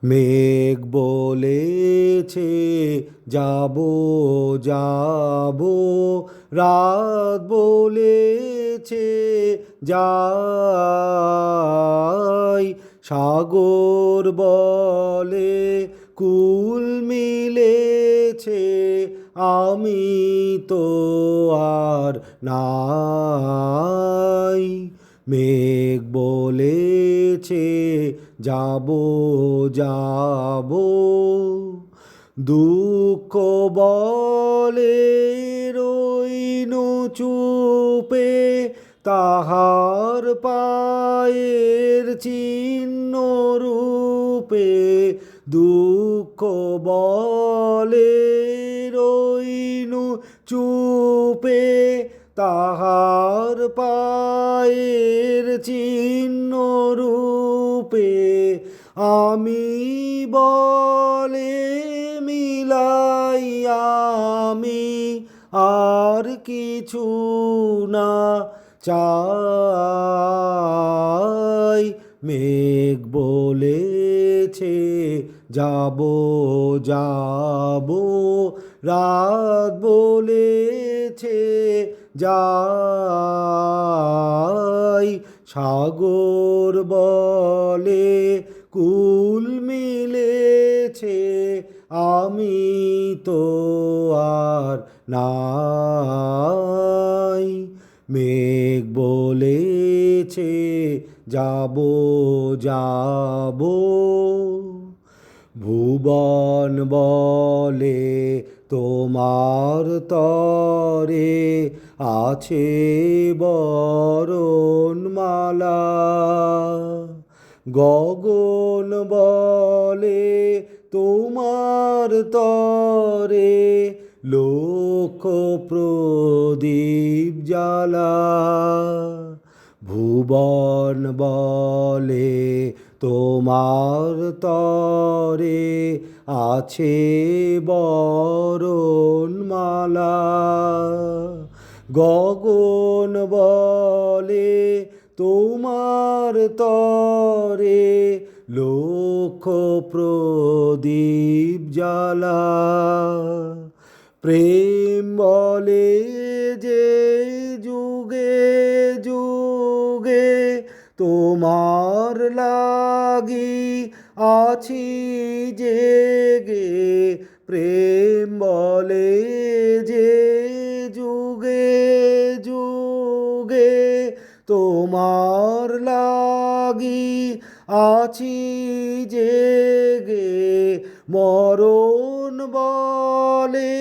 মেঘ বলেছে যাবো যাবো, রাত বলেছে যাই। সাগর বলে কুল মিলেছে, আমি তো আর নাই। মেঘ বলেছে যাবো যাবো, দুঃখ বলে রইনু চুপে, তাহার পায়ের চিহ্ন রূপে। দুঃখ বলে রইনু চুপে, তাহার পায়ের চিহ্ন রূপে। আমি বলে মিলাই আমি আর কিছু না চাই। মেঘ বলেছে যাবো যাবো, রাত বলেছে যাই। সাগর বলে কুল মিলেছে, আমি তো আর নাই। মেঘ বলেছে যাবো যাবো, ভুবন বলে তোমার তরে আছে বরণমালা। গগন বলে তোমার তরে লক্ষ প্রদীপ জ্বালা। ভুবন বলে তোমার তরে আছে বরণমালা। গগন বলে তোমার তরে লক্ষ প্রদীপ জ্বালা। প্রেম বলে যে যুগে যুগে তোমার লাগি আছি জেগে। প্রেম বলে যে যুগে যুগে তোমার লাগি আছি জেগে। মরণ বলে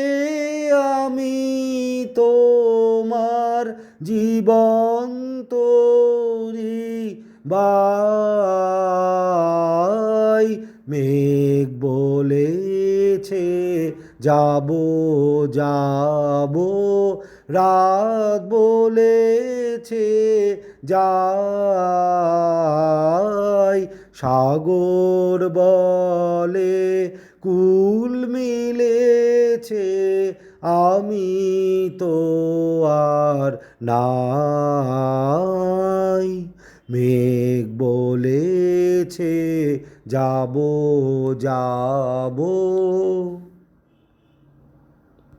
আমি তোমার জীবন তোরি বাই। মেঘ বলেছে যাবো যাবো, রাত বলেছে যাই। সাগর বলে কুল মিলেছে, আমি তো আর নাই। মেঘ বলেছে যাবো যাবো।